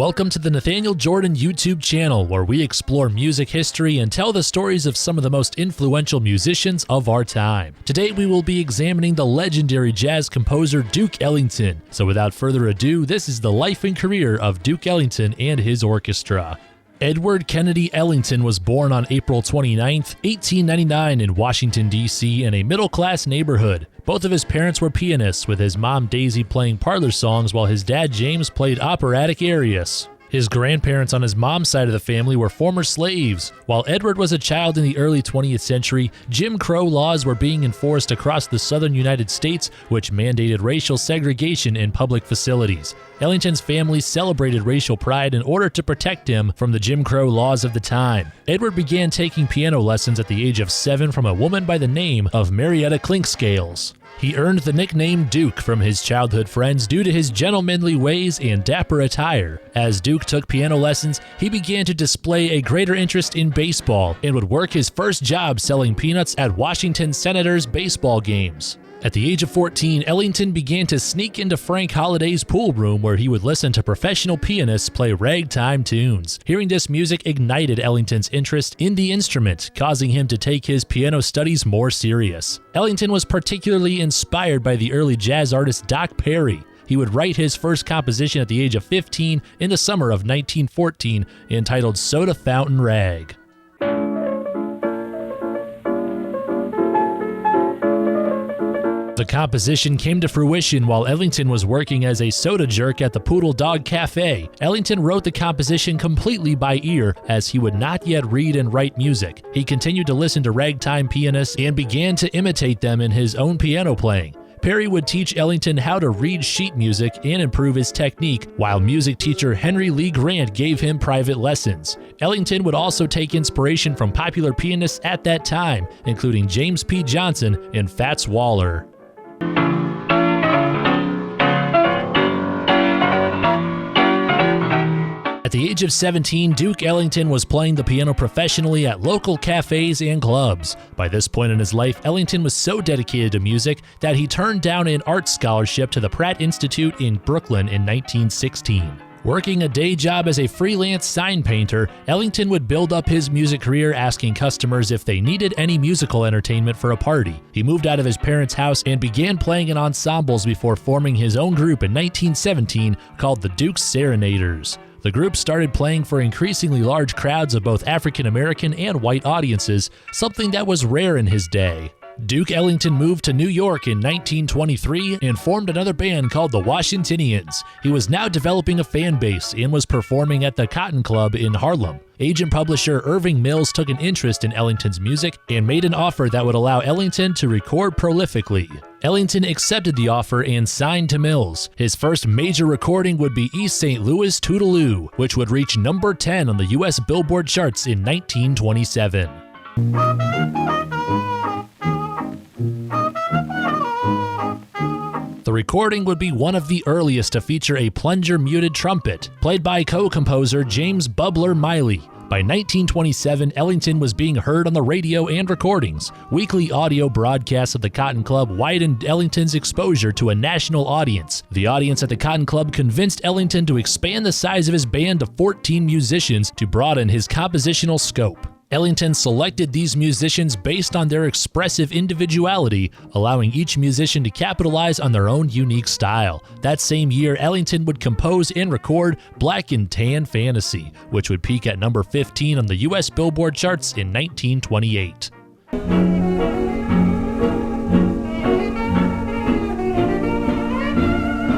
Welcome to the Nathaniel Jordan YouTube channel, where we explore music history and tell the stories of some of the most influential musicians of our time. Today we will be examining the legendary jazz composer Duke Ellington. So without further ado, this is the life and career of Duke Ellington and his orchestra. Edward Kennedy Ellington was born on April 29, 1899 in Washington, D.C. in a middle-class neighborhood. Both of his parents were pianists, with his mom Daisy playing parlor songs while his dad James played operatic arias. His grandparents on his mom's side of the family were former slaves. While Edward was a child in the early 20th century, Jim Crow laws were being enforced across the southern United States, which mandated racial segregation in public facilities. Ellington's family celebrated racial pride in order to protect him from the Jim Crow laws of the time. Edward began taking piano lessons at the age of 7 from a woman by the name of Marietta Clinkscales. He earned the nickname Duke from his childhood friends due to his gentlemanly ways and dapper attire. As Duke took piano lessons, he began to display a greater interest in baseball and would work his first job selling peanuts at Washington Senators baseball games. At the age of 14, Ellington began to sneak into Frank Holliday's pool room, where he would listen to professional pianists play ragtime tunes. Hearing this music ignited Ellington's interest in the instrument, causing him to take his piano studies more serious. Ellington was particularly inspired by the early jazz artist Doc Perry. He would write his first composition at the age of 15 in the summer of 1914, entitled Soda Fountain Rag. The composition came to fruition while Ellington was working as a soda jerk at the Poodle Dog Cafe. Ellington wrote the composition completely by ear, as he would not yet read and write music. He continued to listen to ragtime pianists and began to imitate them in his own piano playing. Perry would teach Ellington how to read sheet music and improve his technique, while music teacher Henry Lee Grant gave him private lessons. Ellington would also take inspiration from popular pianists at that time, including James P. Johnson and Fats Waller. At the age of 17, Duke Ellington was playing the piano professionally at local cafes and clubs. By this point in his life, Ellington was so dedicated to music that he turned down an art scholarship to the Pratt Institute in Brooklyn in 1916. Working a day job as a freelance sign painter, Ellington would build up his music career asking customers if they needed any musical entertainment for a party. He moved out of his parents' house and began playing in ensembles before forming his own group in 1917 called the Duke's Serenaders. The group started playing for increasingly large crowds of both African American and white audiences, something that was rare in his day. Duke Ellington moved to New York in 1923 and formed another band called the Washingtonians. He was now developing a fan base and was performing at the Cotton Club in Harlem. Agent publisher Irving Mills took an interest in Ellington's music and made an offer that would allow Ellington to record prolifically. Ellington accepted the offer and signed to Mills. His first major recording would be East St. Louis Toodle-oo, which would reach number 10 on the U.S. Billboard charts in 1927. The recording would be one of the earliest to feature a plunger muted trumpet, played by co-composer James Bubbler Miley. By 1927, Ellington was being heard on the radio and recordings. Weekly audio broadcasts of the Cotton Club widened Ellington's exposure to a national audience. The audience at the Cotton Club convinced Ellington to expand the size of his band to 14 musicians to broaden his compositional scope. Ellington selected these musicians based on their expressive individuality, allowing each musician to capitalize on their own unique style. That same year, Ellington would compose and record Black and Tan Fantasy, which would peak at number 15 on the U.S. Billboard charts in 1928.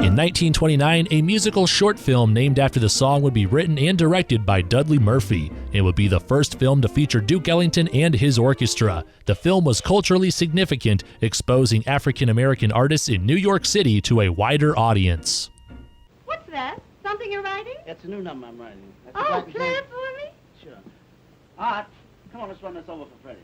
In 1929, a musical short film named after the song would be written and directed by Dudley Murphy. It would be the first film to feature Duke Ellington and his orchestra. The film was culturally significant, exposing African American artists in New York City to a wider audience. What's that? Something you're writing? It's a new number I'm writing. Oh, play it for me? Sure. Art, come on, let's run this over for Freddie.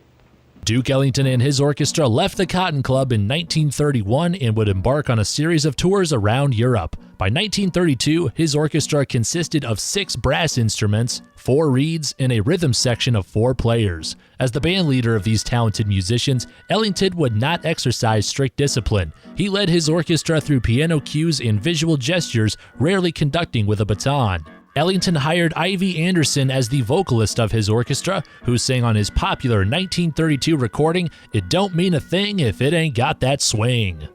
Duke Ellington and his orchestra left the Cotton Club in 1931 and would embark on a series of tours around Europe. By 1932, his orchestra consisted of 6 brass instruments, 4 reeds, and a rhythm section of 4 players. As the band leader of these talented musicians, Ellington would not exercise strict discipline. He led his orchestra through piano cues and visual gestures, rarely conducting with a baton. Ellington hired Ivy Anderson as the vocalist of his orchestra, who sang on his popular 1932 recording, "It Don't Mean a Thing If It Ain't Got That Swing."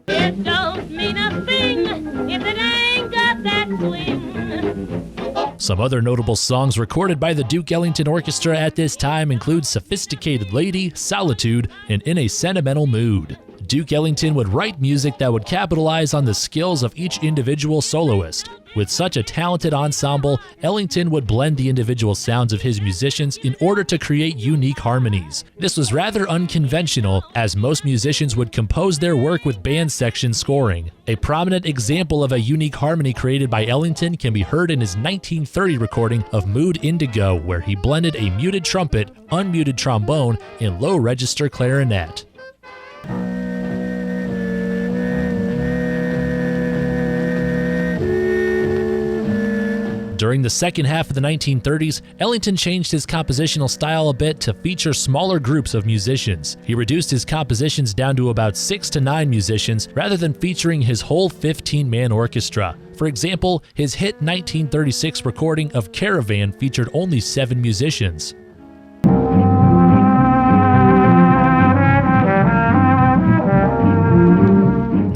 It don't mean a thing if it ain't got that swing. Some other notable songs recorded by the Duke Ellington Orchestra at this time include Sophisticated Lady, Solitude, and In a Sentimental Mood. Duke Ellington would write music that would capitalize on the skills of each individual soloist. With such a talented ensemble, Ellington would blend the individual sounds of his musicians in order to create unique harmonies. This was rather unconventional, as most musicians would compose their work with band section scoring. A prominent example of a unique harmony created by Ellington can be heard in his 1930 recording of Mood Indigo, where he blended a muted trumpet, unmuted trombone, and low-register clarinet. During the second half of the 1930s, Ellington changed his compositional style a bit to feature smaller groups of musicians. He reduced his compositions down to about 6 to 9 musicians rather than featuring his whole 15-man orchestra. For example, his hit 1936 recording of Caravan featured only 7 musicians.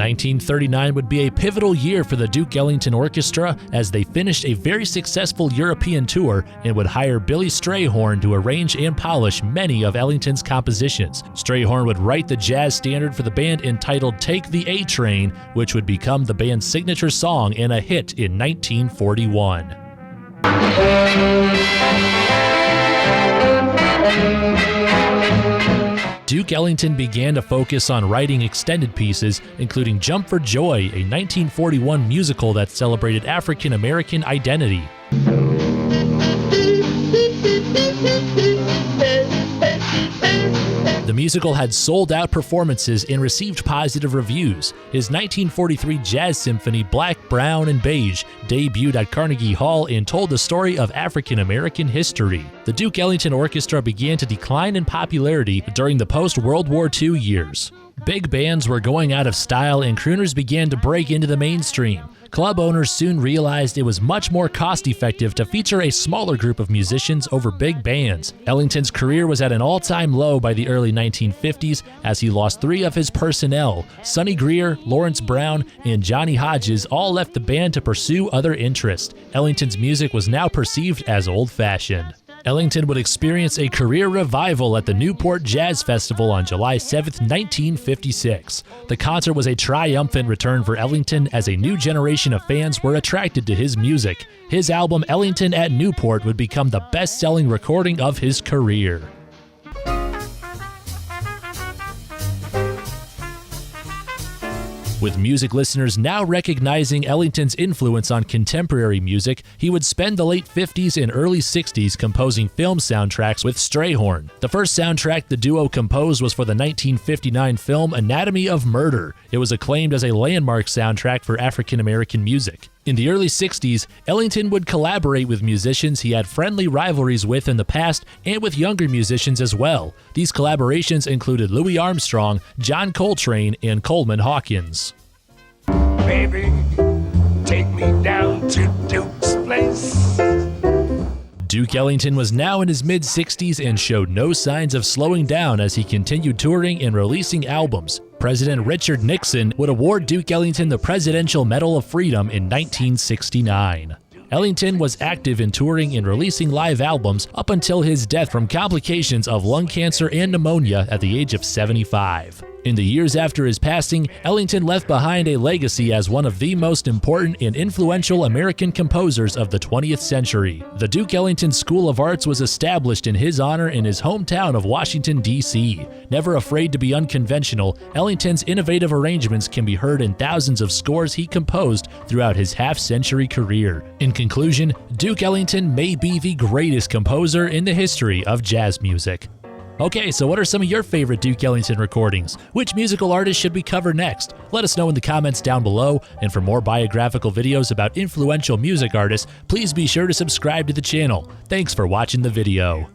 1939 would be a pivotal year for the Duke Ellington Orchestra as they finished a very successful European tour and would hire Billy Strayhorn to arrange and polish many of Ellington's compositions. Strayhorn would write the jazz standard for the band entitled Take the A Train, which would become the band's signature song and a hit in 1941. Duke Ellington began to focus on writing extended pieces, including Jump for Joy, a 1941 musical that celebrated African American identity. The musical had sold-out performances and received positive reviews. His 1943 jazz symphony, Black, Brown, and Beige, debuted at Carnegie Hall and told the story of African American history. The Duke Ellington Orchestra began to decline in popularity during the post-World War II years. Big bands were going out of style and crooners began to break into the mainstream. Club owners soon realized it was much more cost-effective to feature a smaller group of musicians over big bands. Ellington's career was at an all-time low by the early 1950s as he lost 3 of his personnel. Sonny Greer, Lawrence Brown, and Johnny Hodges all left the band to pursue other interests. Ellington's music was now perceived as old-fashioned. Ellington would experience a career revival at the Newport Jazz Festival on July 7, 1956. The concert was a triumphant return for Ellington as a new generation of fans were attracted to his music. His album Ellington at Newport would become the best-selling recording of his career. With music listeners now recognizing Ellington's influence on contemporary music, he would spend the late 50s and early 60s composing film soundtracks with Strayhorn. The first soundtrack the duo composed was for the 1959 film Anatomy of Murder. It was acclaimed as a landmark soundtrack for African American music. In the early 60s, Ellington would collaborate with musicians he had friendly rivalries with in the past and with younger musicians as well. These collaborations included Louis Armstrong, John Coltrane, and Coleman Hawkins. Baby, take me down to Duke's place. Duke Ellington was now in his mid-60s and showed no signs of slowing down as he continued touring and releasing albums. President Richard Nixon would award Duke Ellington the Presidential Medal of Freedom in 1969. Ellington was active in touring and releasing live albums up until his death from complications of lung cancer and pneumonia at the age of 75. In the years after his passing, Ellington left behind a legacy as one of the most important and influential American composers of the 20th century. The Duke Ellington School of Arts was established in his honor in his hometown of Washington, D.C. Never afraid to be unconventional, Ellington's innovative arrangements can be heard in thousands of scores he composed throughout his half-century career. In conclusion, Duke Ellington may be the greatest composer in the history of jazz music. Okay, so what are some of your favorite Duke Ellington recordings? Which musical artist should we cover next? Let us know in the comments down below, and for more biographical videos about influential music artists, please be sure to subscribe to the channel. Thanks for watching the video.